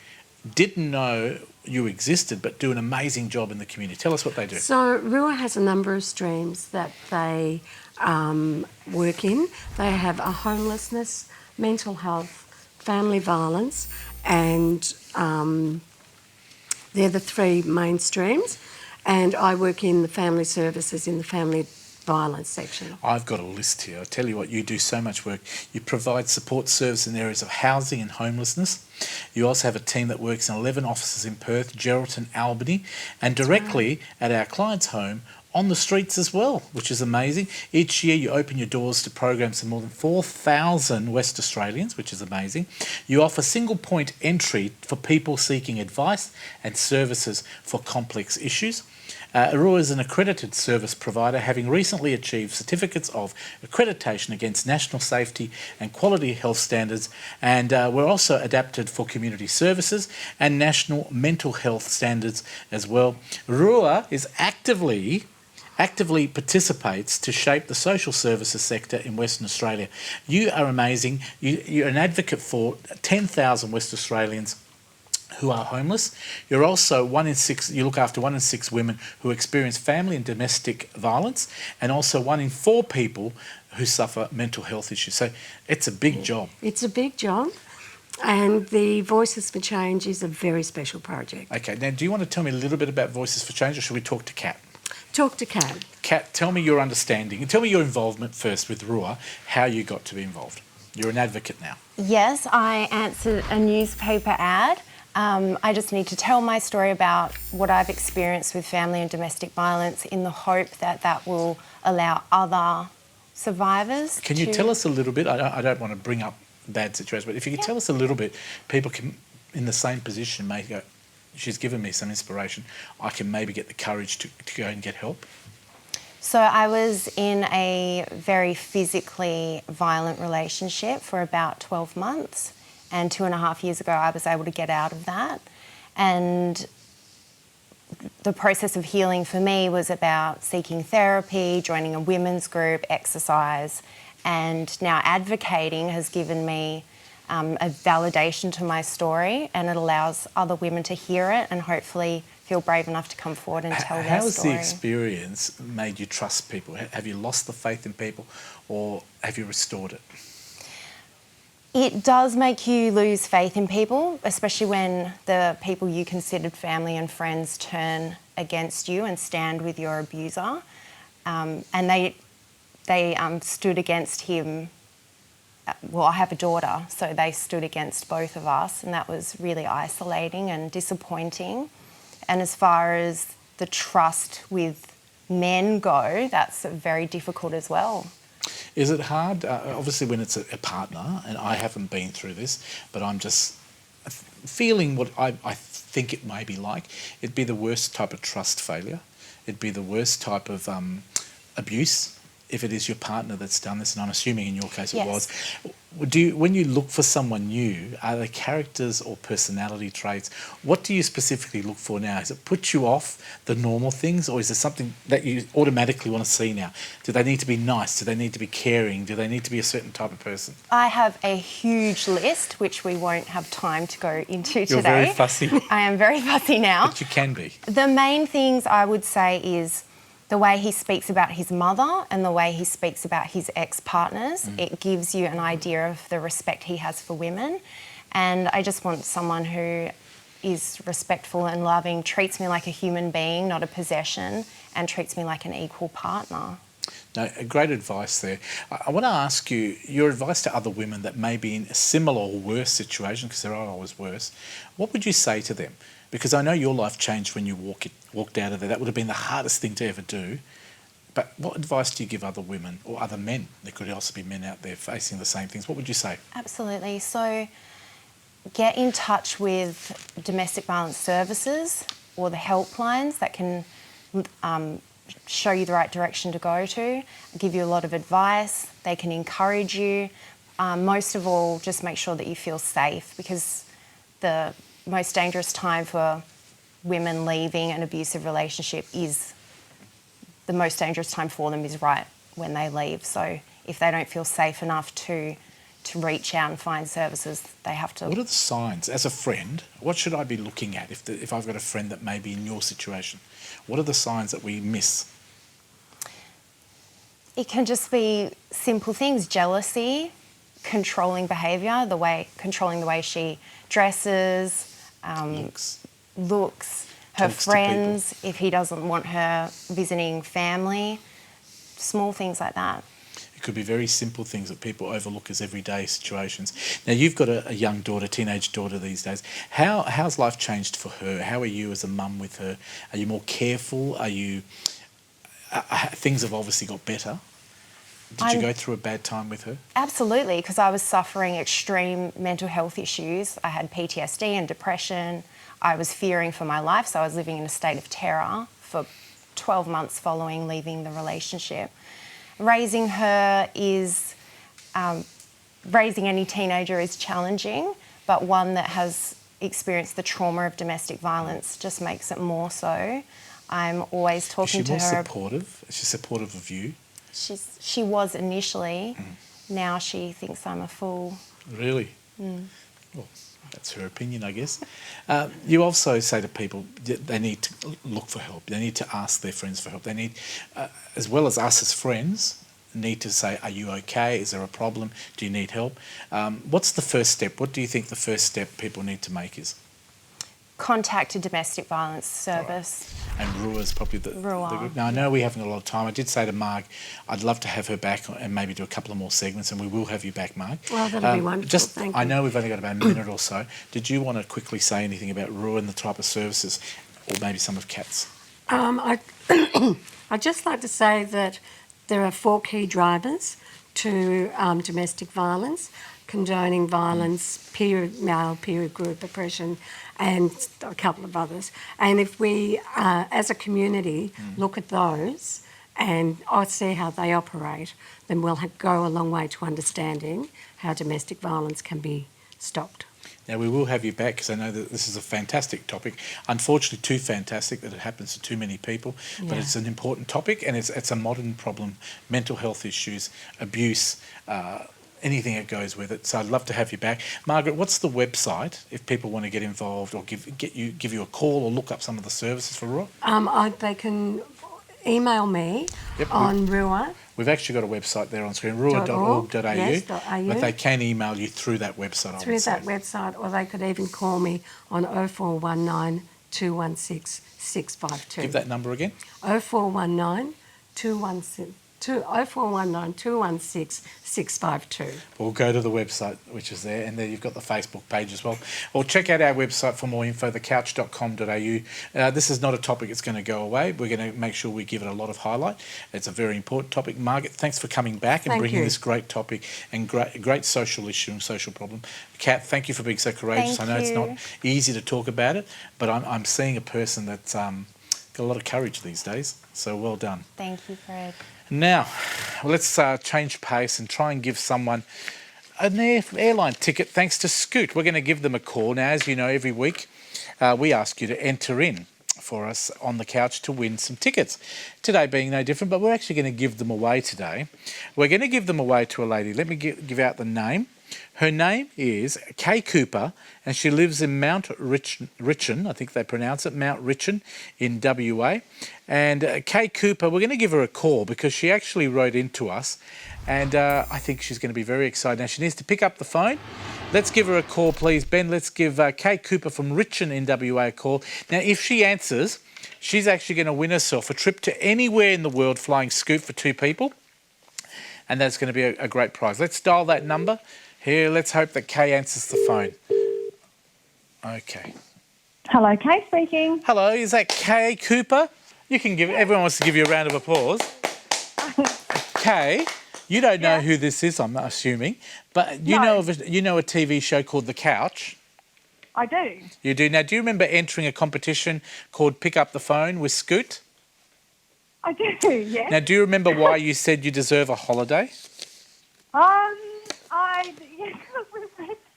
didn't know you existed but do an amazing job in the community. Tell us what they do.
So Rua has a number of streams that they work in. They have a homelessness, mental health, family violence, and they're the three main streams. And I work in the family services in the family violence section.
I've got a list here. I tell you what, you do so much work. You provide support service in areas of housing and homelessness. You also have a team that works in 11 offices in Perth, Geraldton, Albany, and directly at our client's home on the streets as well, which is amazing. Each year you open your doors to programs for more than 4,000 West Australians, which is amazing. You offer single point entry for people seeking advice and services for complex issues. Rua is an accredited service provider, having recently achieved certificates of accreditation against national safety and quality health standards, and we're also adapted for community services and national mental health standards as well. Rua is actively participates to shape the social services sector in Western Australia. You are amazing. You're an advocate for 10,000 West Australians who are homeless. You're also you look after 1 in 6 women who experience family and domestic violence, and also 1 in 4 people who suffer mental health issues. So it's a big job.
It's a big job. And the Voices for Change is a very special project.
Okay, now do you want to tell me a little bit about Voices for Change, or should we talk to Kat?
talk to Kat.
Kat, tell me your understanding. Tell me your involvement first with Rua, how you got to be involved. You're an advocate now.
Yes, I answered a newspaper ad. I just need to tell my story about what I've experienced with family and domestic violence in the hope that that will allow other survivors
Can you tell us a little bit? I don't want to bring up bad situations, but if you could tell us a little bit, people can, in the same position, may go, she's given me some inspiration. I can maybe get the courage to go and get help.
So I was in a very physically violent relationship for about 12 months. And 2.5 years ago, I was able to get out of that. And the process of healing for me was about seeking therapy, joining a women's group, exercise, and now advocating has given me a validation to my story, and it allows other women to hear it and hopefully feel brave enough to come forward and tell their story.
How has the experience made you trust people? Have you lost the faith in people, or have you restored it?
It does make you lose faith in people, especially when the people you considered family and friends turn against you and stand with your abuser. And they stood against him. Well, I have a daughter, so they stood against both of us, and that was really isolating and disappointing. And as far as the trust with men go, that's very difficult as well.
Is it hard, obviously when it's a partner, and I haven't been through this, but I'm just feeling what I think it may be like. It'd be the worst type of trust failure. It'd be the worst type of abuse if it is your partner that's done this, and I'm assuming in your case it was. When you look for someone new, are there characters or personality traits? What do you specifically look for now? Does it put you off the normal things, or is there something that you automatically want to see now? Do they need to be nice? Do they need to be caring? Do they need to be a certain type of person?
I have a huge list, which we won't have time to go into today.
You're very fussy.
I am very fussy now.
But you can be.
The main things I would say is the way he speaks about his mother and the way he speaks about his ex-partners. It gives you an idea of the respect he has for women. And I just want someone who is respectful and loving, treats me like a human being, not a possession, and treats me like an equal partner.
No, great advice there. I want to ask you your advice to other women that may be in a similar or worse situation, because there are always worse. What would you say to them? Because I know your life changed when you walked out of there. That would have been the hardest thing to ever do. But what advice do you give other women or other men? There could also be men out there facing the same things. What would you say?
Absolutely. So get in touch with domestic violence services or the helplines that can show you the right direction to go to, give you a lot of advice. They can encourage you. Most of all, just make sure that you feel safe, because the most dangerous time for women leaving an abusive relationship is the most dangerous time for them is right when they leave. So if they don't feel safe enough to reach out and find services, they have to.
What are the signs? As a friend, what should I be looking at if I've got a friend that may be in your situation? What are the signs that we miss?
It can just be simple things: jealousy, controlling behaviour, controlling the way she dresses, looks, her
Talks to
friends, if he doesn't want her visiting family, small things like that.
It could be very simple things that people overlook as everyday situations. Now, you've got a young daughter, teenage daughter these days. How's life changed for her? How are you as a mum with her? Are you more careful? Things have obviously got better. Did you go through a bad time with her?
Absolutely, because I was suffering extreme mental health issues. I had PTSD and depression. I was fearing for my life, so I was living in a state of terror for 12 months following leaving the relationship. Raising her is, raising any teenager is challenging, but one that has experienced the trauma of domestic violence just makes it more so. I'm always talking to her.
Is she more supportive? Is she supportive of you?
She was initially. Now she thinks I'm a fool.
Really? Well, that's her opinion, I guess. You also say to people they need to look for help. They need to ask their friends for help. They need, as well as us as friends, need to say, are you okay? Is there a problem? Do you need help? What's the first step? What do you think the first step people need to make is?
contact a domestic violence service.
And Rua's probably the
Rua,
group. Now, I know we haven't got a lot of time. I did say to Marg, I'd love to have her back and maybe do a couple of more segments, and we will have you back, Marg.
Well, that'll be wonderful. Thank you.
I know we've only got about a minute or so. Did you want to quickly say anything about Rua and the type of services, or maybe some of Kat's?
I'd just like to say that there are 4 key drivers to domestic violence: condoning violence, male peer group oppression, and a couple of others. And if we, as a community, look at those and see how they operate, then we'll go a long way to understanding how domestic violence can be stopped.
Now, we will have you back because I know that this is a fantastic topic. Unfortunately, too fantastic that it happens to too many people, but it's an important topic, and it's a modern problem. Mental health issues, abuse, anything that goes with it. So I'd love to have you back. Margaret, what's the website if people want to get involved or give you a call or look up some of the services for Rua?
They can email me on Rua.
We've actually got a website there on screen, rua.org.au, but they can email you through that website.
Through that website, or they could even call me on 0419 216 652.
Give that number again.
0419 216 652.
We'll go to the website, which is there, and there you've got the Facebook page as well. Or check out our website for more info, thecouch.com.au. This is not a topic that's going to go away. We're going to make sure we give it a lot of highlight. It's a very important topic. Margaret, thanks for coming back and bringing this great topic and great social issue and social problem. Kat, thank you for being so courageous.
Thank
I know
you.
it's not easy to talk about it, but I'm seeing a person that's got a lot of courage these days. So well done.
Thank you, Fred.
Now, let's change pace and try and give someone an airline ticket thanks to Scoot. We're going to give them a call. Now, as you know, every week we ask you to enter in for us on the couch to win some tickets. Today being no different, but we're actually going to give them away today. We're going to give them away to a lady. Let me give out the name. Her name is Kay Cooper, and she lives in Mount Richon, I think they pronounce it, Mount Richon in WA. And Kay Cooper, we're going to give her a call because she actually wrote into us, and I think she's going to be very excited. Now, she needs to pick up the phone. Let's give her a call, please. Ben, let's give Kay Cooper from Richon in WA a call. Now, if she answers, she's actually going to win herself a trip to anywhere in the world flying Scoot for 2 people, and that's going to be a great prize. Let's dial that number. Here, let's hope that Kay answers the phone. Okay.
Hello, Kay speaking.
Hello, is that Kay Cooper? Everyone wants to give you a round of applause. Kay, you don't know who this is, I'm assuming, but you know a TV show called The Couch.
I do.
You do. Now, do you remember entering a competition called Pick Up the Phone with Scoot?
I do, yes.
Now, do you remember why you said you deserve a holiday?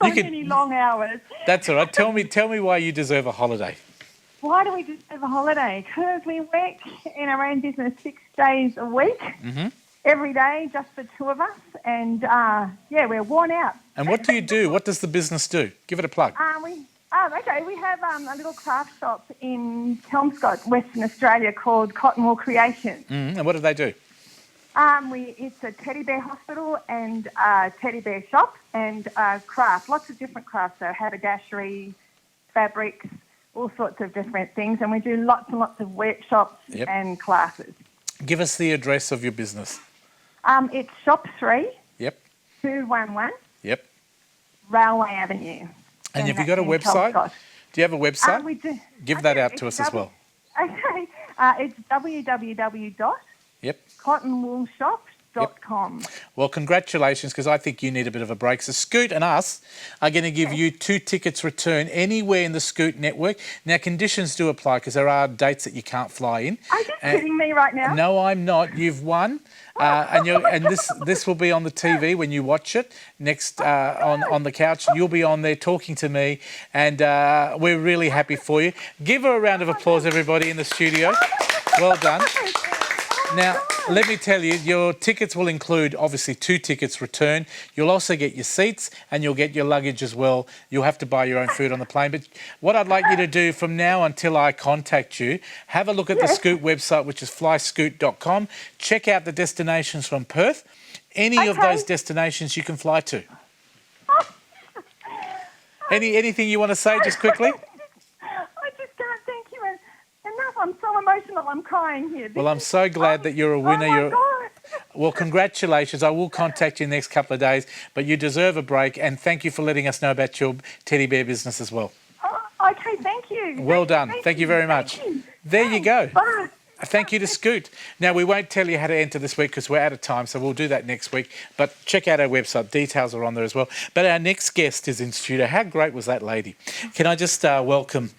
We've had many long hours.
That's all right. Tell me why you deserve a holiday.
Why do we deserve a holiday? Because we work in our own business 6 days a week, every day, just for 2 of us, and we're worn out.
And what do you do? What does the business do? Give it a plug.
We have a little craft shop in Kelmscott, Western Australia, called Cotton Wool Creations.
And what do they do?
It's a teddy bear hospital and a teddy bear shop and craft, lots of different crafts, so haberdashery, fabrics, all sorts of different things, and we do lots and lots of workshops and classes.
Give us the address of your business.
It's Shop 3,
Yep.
211
Railway
Avenue.
And have you got a website? Do you have a website?
We do.
Give that out to us as well.
Okay. It's www.cottonwoolshop.com.
Well, congratulations, because I think you need a bit of a break. So Scoot and us are going to give you 2 tickets return anywhere in the Scoot network. Now, conditions do apply because there are dates that you can't fly in.
Are you kidding me right now?
No, I'm not. You've won. And this will be on the TV when you watch it next on the couch. You'll be on there talking to me, and we're really happy for you. Give her a round of applause, everybody in the studio. Well done. Now, let me tell you, your tickets will include, obviously, 2 tickets return. You'll also get your seats and you'll get your luggage as well. You'll have to buy your own food on the plane. But what I'd like you to do from now until I contact you, have a look at the Scoot website, which is flyscoot.com. Check out the destinations from Perth. Any of those destinations you can fly to.
Oh.
Anything you want to say just quickly?
emotional. I'm crying here.
Well, I'm so glad that you're a winner.
Oh my God.
Well, congratulations. I will contact you in the next couple of days, but you deserve a break, and thank you for letting us know about your teddy bear business as well.
Oh, okay, thank you.
Well done. Thank you very much.
Thank you.
There you go.
Bye.
Thank you to Scoot. Now, we won't tell you how to enter this week because we're out of time, so we'll do that next week. But check out our website. Details are on there as well. But our next guest is in studio. How great was that lady? Can I just welcome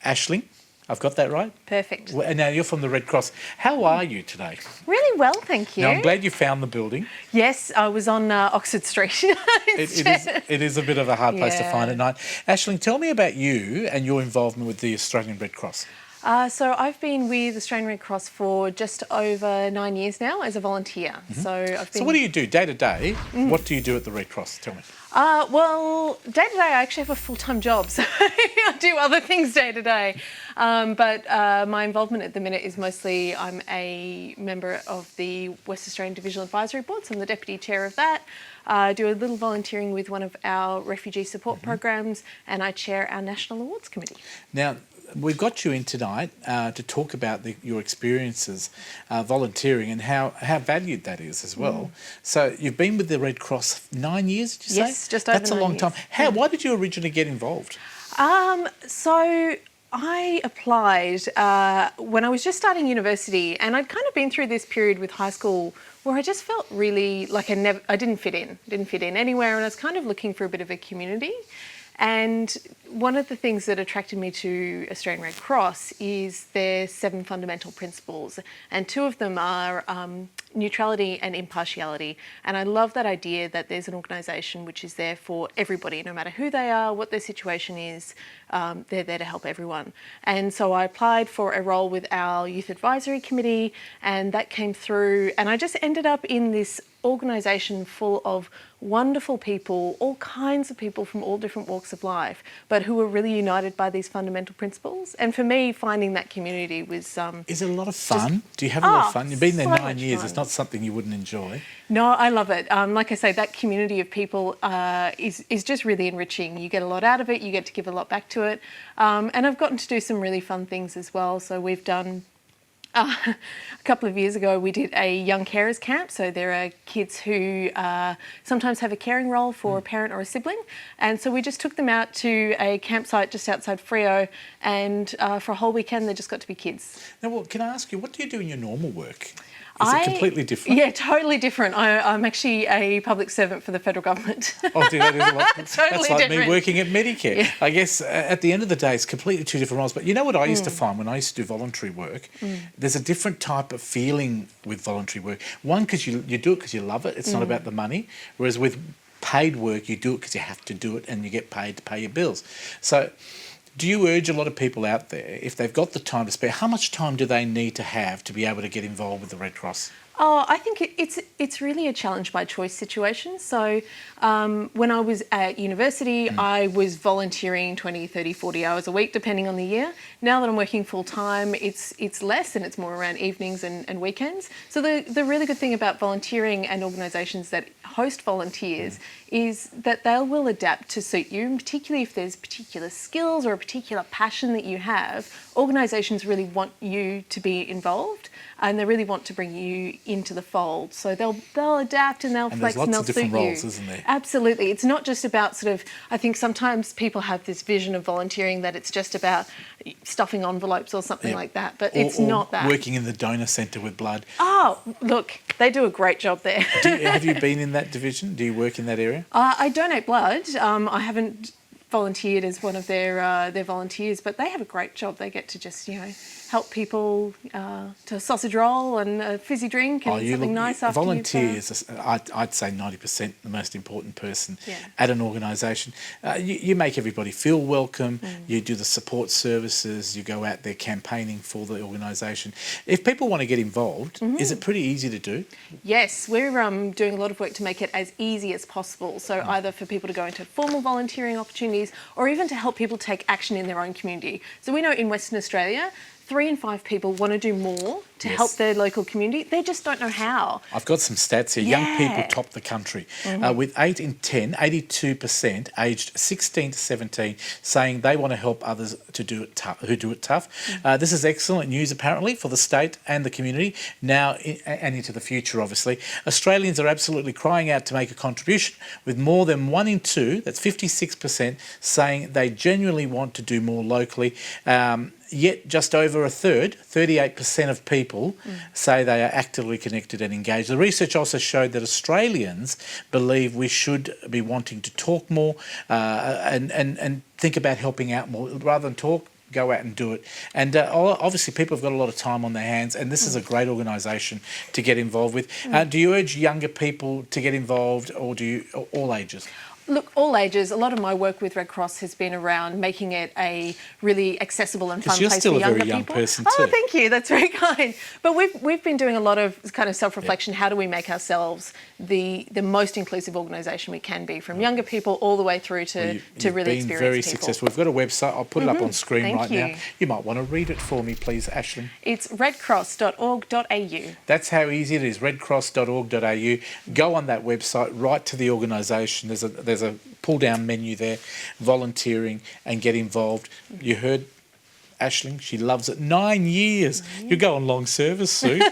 Aisling? I've got that right?
Perfect.
Well, now, you're from the Red Cross. How are you today?
Really well, thank you.
Now, I'm glad you found the building.
Yes, I was on Oxford Street.
It is a bit of a hard place to find at night. Aisling, tell me about you and your involvement with the Australian Red Cross.
So I've been with Australian Red Cross for just over 9 years now as a volunteer.
Mm-hmm.
So
what do you do day to day? What do you do at the Red Cross? Tell me.
Well, day to day, I actually have a full-time job, so I do other things day to day. But my involvement at the minute is mostly I'm a member of the West Australian Divisional Advisory Board, so I'm the deputy chair of that. I do a little volunteering with one of our refugee support programs, and I chair our National Awards Committee.
Now, we've got you in tonight to talk about your experiences volunteering and how valued that is as well. So you've been with the Red Cross 9 years, did you say?
Yes, just over 9 years.
That's a long time. Why did you originally get involved?
So I applied when I was just starting university, and I'd kind of been through this period with high school where I just felt really like I didn't fit in anywhere, and I was kind of looking for a bit of a community. And one of the things that attracted me to Australian Red Cross is their 7 fundamental principles, and 2 of them are neutrality and impartiality. And I love that idea that there's an organisation which is there for everybody, no matter who they are, what their situation is, they're there to help everyone. And so I applied for a role with our Youth Advisory Committee, and that came through, and I just ended up in this organisation full of wonderful people, all kinds of people from all different walks of life, but who were really united by these fundamental principles. And for me, finding that community was...
Is it a lot of fun? Do you have a lot of fun? You've been there 9 years. It's not something you wouldn't enjoy.
No, I love it. Like I say, that community of people is just really enriching. You get a lot out of it. You get to give a lot back to it. And I've gotten to do some really fun things as well. So we've done... a couple of years ago, we did a young carers camp. So there are kids who sometimes have a caring role for a parent or a sibling. And so we just took them out to a campsite just outside Freo, and for a whole weekend, they just got to be kids.
Now, well, can I ask you, what do you do in your normal work? Is it completely different?
Yeah, totally different. I'm actually a public servant for the federal government.
Oh, dear, that is a lot.
Totally
That's like
different.
me working at Medicare.
Yeah.
I guess at the end of the day, it's completely 2 different roles. But you know what I used to find when I used to do voluntary work? There's a different type of feeling with voluntary work. One, because you do it because you love it. It's not about the money. Whereas with paid work, you do it because you have to do it and you get paid to pay your bills. So... do you urge a lot of people out there, if they've got the time to spare, how much time do they need to have to be able to get involved with the Red Cross?
Oh, I think it's really a challenge by choice situation. So when I was at university, I was volunteering 20, 30, 40 hours a week, depending on the year. Now that I'm working full time, it's less, and it's more around evenings and weekends. So the really good thing about volunteering and organisations that host volunteers is that they will adapt to suit you, and particularly if there's particular skills or a particular passion that you have, organisations really want you to be involved, and they really want to bring you into the fold. So they'll adapt and they'll flex and they'll suit you.
And there's lots of different roles, isn't there?
Absolutely. It's not just about sort of, I think sometimes people have this vision of volunteering that it's just about stuffing envelopes or something like that, but it's not that.
Working in the donor centre with blood.
Oh, look, they do a great job there.
Have you been in that division? Do you work in that area?
I donate blood. I haven't volunteered as one of their volunteers, but they have a great job. They get to just, help people to a sausage roll and a fizzy drink and something nice after
volunteers, I'd say 90% the most important person at an organisation. You make everybody feel welcome, you do the support services, you go out there campaigning for the organisation. If people want to get involved, is it pretty easy to do?
Yes, we're doing a lot of work to make it as easy as possible. So either for people to go into formal volunteering opportunities or even to help people take action in their own community. So we know in Western Australia, 3 in 5 people want to do more to help their local community. They just don't know how.
I've got some stats here. Young people
Yeah.
top the country with 8 in 10, 82% aged 16 to 17 saying they want to help others to do it tough, who do it tough. This is excellent news apparently for the state and the community now and into the future, obviously. Australians are absolutely crying out to make a contribution, with more than 1 in 2, that's 56%, saying they genuinely want to do more locally. Yet just over a third, 38% of people say they are actively connected and engaged. The research also showed that Australians believe we should be wanting to talk more and think about helping out more. Rather than talk, go out and do it. And obviously people have got a lot of time on their hands, and this is a great organisation to get involved with. Do you urge younger people to get involved, or do you all ages?
Look, all ages. A lot of my work with Red Cross has been around making it a really accessible and fun
You're
place
still
for
a
younger
very young
people.
person
Oh,
too.
thank you. That's very kind. But we've been doing a lot of kind of self-reflection. How do we make ourselves the most inclusive organisation we can be, from younger people all the way through to really
You've been
experienced
very
people.
successful. We've got a website. I'll put it up on screen
Thank
right
you.
now. You might want to read it for me, please, Aisling.
It's redcross.org.au.
That's how easy it is, redcross.org.au. Go on that website, write to the organisation. There's a pull-down menu there, volunteering, and get involved. You heard Aisling, she loves it. 9 years. You go on long service soon.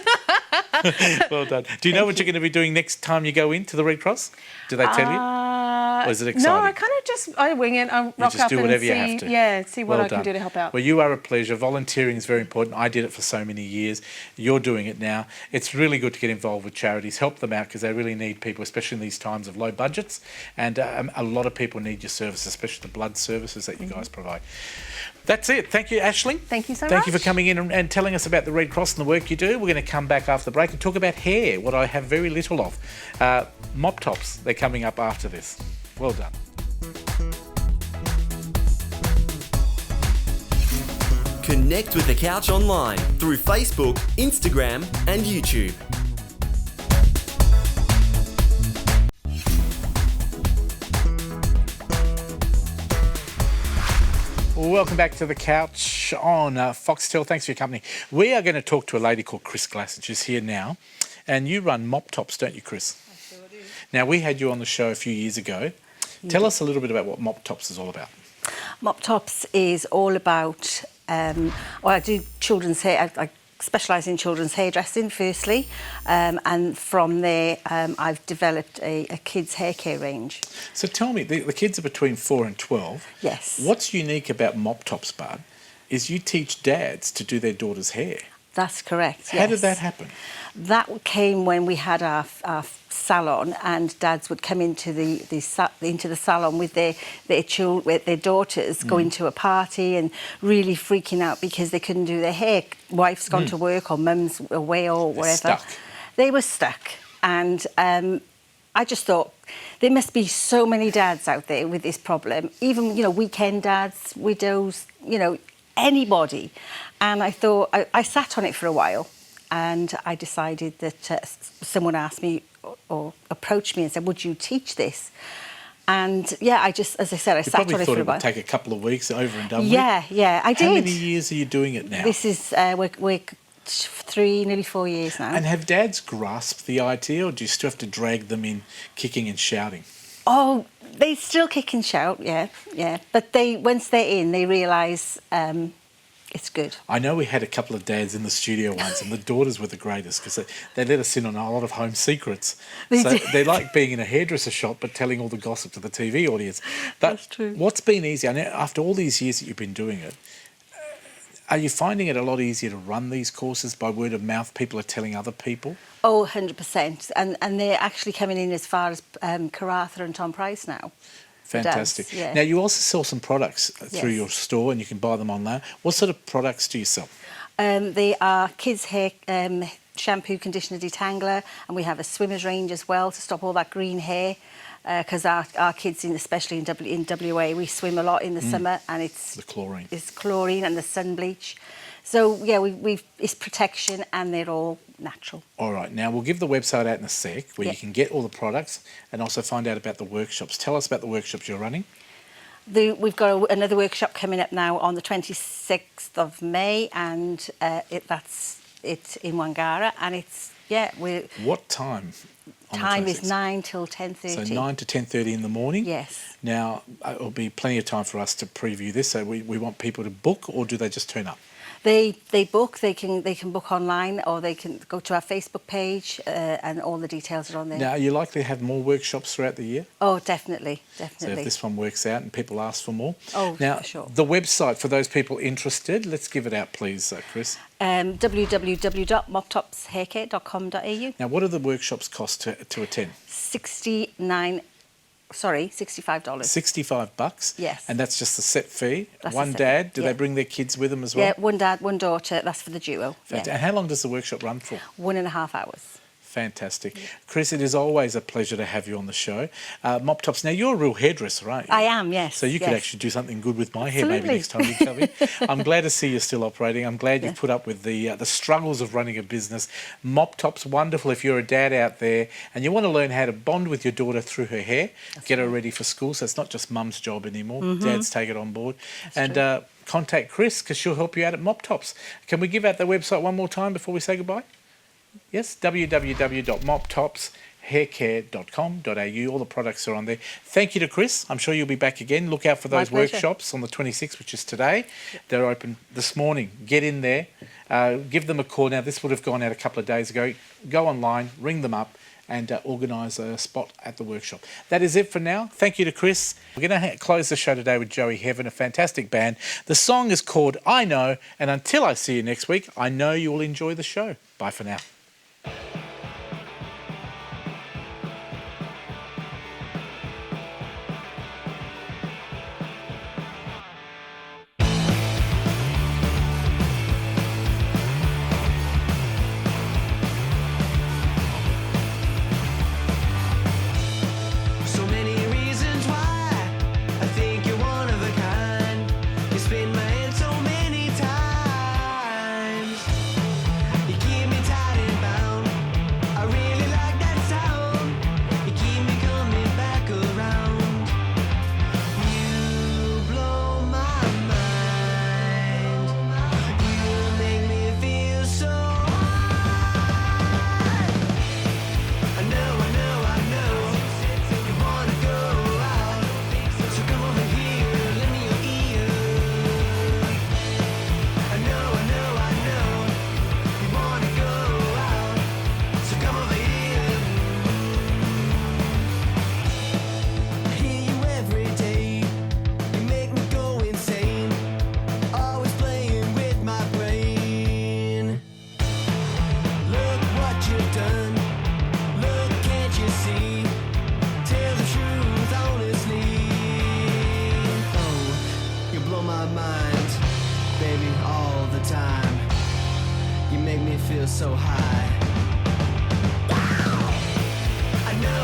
Well done. Do you know what you're going to be doing next time you go into the Red Cross? Do they tell you? Or is it exciting?
No, I kind of I wing it. I rock
just
up
do
and
whatever
see,
you have to.
see what
Well
I can
done.
do to help out.
Well, you are a pleasure. Volunteering is very important. I did it for so many years. You're doing it now. It's really good to get involved with charities. Help them out, because they really need people, especially in these times of low budgets. And a lot of people need your service, especially the blood services that you guys provide. That's it. Thank you, Aisling.
Thank you so
Thank
much.
you for coming in and telling us about the Red Cross and the work you do. We're going to come back after the break and talk about hair, what I have very little of. Mop tops, they're coming up after this. Well done.
Connect with The Couch online through Facebook, Instagram, and YouTube.
Welcome back to The Couch on Foxtel. Thanks for your company. We are going to talk to a lady called Chris Glassage, who's here now. And you run Mop Tops, don't you, Chris?
I sure do.
Now, we had you on the show a few years ago. Tell us a little bit about what Mop Tops is all about.
Mop Tops is all about, I do children's hair. I specialise in children's hairdressing, firstly, and from there I've developed a kids' hair care range.
So tell me, the kids are between 4 and 12.
Yes.
What's unique about Mop Tops, Bud, is you teach dads to do their daughter's hair.
That's correct,
How did that happen?
That came when we had our salon, and dads would come into the salon with their children, with their daughters, going to a party and really freaking out because they couldn't do their hair. Wife's gone to work, or mum's away, or whatever.
Stuck.
They were stuck, and I just thought there must be so many dads out there with this problem. Even weekend dads, widows, anybody. And I thought I sat on it for a while. And I decided that someone asked me or approached me and said, would you teach this? And yeah, I just, as I said, I sat on it for a while.
You probably thought it would take a couple of weeks over and done with.
Yeah, I did.
How many years are you doing it now?
This is, we're 3, nearly 4 years now.
And have dads grasped the idea, or do you still have to drag them in kicking and shouting?
Oh, they still kick and shout, yeah. But once they're in, they realise it's good.
I know we had a couple of dads in the studio once, and the daughters were the greatest because they let us in on a lot of home secrets. They like being in a hairdresser shop but telling all the gossip to the TV audience. But
That's true.
What's been easy, I know after all these years that you've been doing it, are you finding it a lot easier to run these courses by word of mouth? People are telling other people?
Oh, 100%. And they're actually coming in as far as Karratha and Tom Price now.
Fantastic.
Yeah.
Now, you also sell some products through your store, and you can buy them online. What sort of products do you sell?
They are kids' hair shampoo, conditioner, detangler, and we have a swimmer's range as well to stop all that green hair. Because our kids, especially in WA, we swim a lot in the summer, and it's
the chlorine.
It's chlorine and the sun bleach. So yeah, it's protection, and they're all natural.
All right, now we'll give the website out in a sec where you can get all the products and also find out about the workshops. Tell us about the workshops you're running.
We've got another workshop coming up now on the 26th of May, and it's in Wangara, and
What time?
Time is 9 till 10:30.
So 9 to 10:30 in the morning?
Yes.
Now, it'll be plenty of time for us to preview this. So we want people to book, or do they just turn up?
They book. They can book online, or they can go to our Facebook page, and all the details are on there.
Now, are you likely to have more workshops throughout the year?
Oh, definitely.
So if this one works out and people ask for more.
Oh,
now,
for sure.
The website for those people interested, let's give it out, please, Chris.
www.moptopshaircare.com.au.
Now, what do the workshops cost to attend?
$65.
$65.
Yes.
And that's just the set fee.
That's
one
the set
dad.
fee,
Do
yeah.
they bring their kids with them as well?
Yeah, one dad, one daughter. That's for the duo.
And
Yeah.
how long does the workshop run for?
1.5 hours.
Fantastic. Chris, it is always a pleasure to have you on the show. Mop Tops, now you're a real hairdresser, aren't you?
I am, yes.
So you could
yes.
actually do something good with my hair maybe
Absolutely.
next time you come in. I'm glad to see you're still operating. I'm glad you've put up with the struggles of running a business. Mop Tops, wonderful if you're a dad out there and you want to learn how to bond with your daughter through her hair, get her ready for school, so it's not just mum's job anymore. Dads take it on board. Contact Chris, because she'll help you out at Mop Tops. Can we give out the website one more time before we say goodbye? Yes, www.moptopshaircare.com.au. All the products are on there. Thank you to Chris. I'm sure you'll be back again. Look out for those workshops on the 26th, which is today. They're open this morning. Get in there. Give them a call. Now, this would have gone out a couple of days ago. Go online, ring them up, and organise a spot at the workshop. That is it for now. Thank you to Chris. We're going to close the show today with Joey Heaven, a fantastic band. The song is called I Know, and until I see you next week, I know you will enjoy the show. Bye for now.
So many reasons why I think you're one of a kind. You spin my head so many times. You keep me tied and bound. I really like that sound. You keep me coming back around. You blow my mind. You make me feel so high. I know. You wanna go out, so come over here, lend me your ear. I know. You wanna go out, so come over here. I hear you every day, you make me go insane. Always playing with my brain. Look what you've done. Look, can't you see? Tell the truth honestly. Oh, you blow my mind, baby, all the time. You make me feel so high. I know.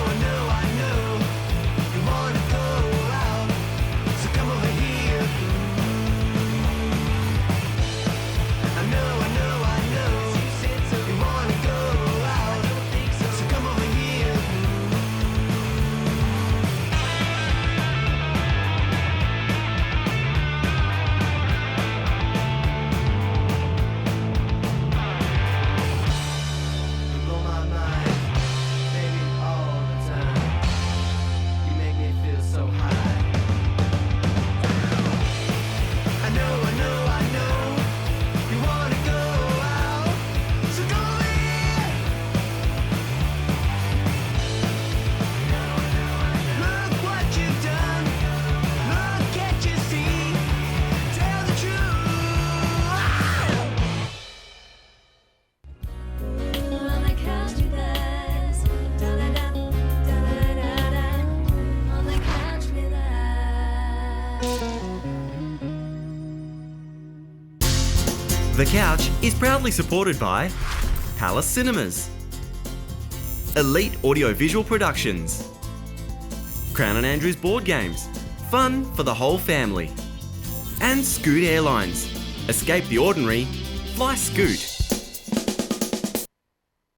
You wanna go out, so come over here. I know. You wanna go out, so come over here. You blow my mind, baby, all the time. You make me feel so high. I know. You wanna go out, so go over here. Look what you've done. Look, can't you see? Tell the truth.
On the couch with us, da-da-da, da-da-da-da. On the couch with us.
The Couch is proudly supported by Palace Cinemas, Elite Audiovisual Productions, Crown and Andrews Board Games, fun for the whole family, and Scoot Airlines. Escape the ordinary, fly Scoot.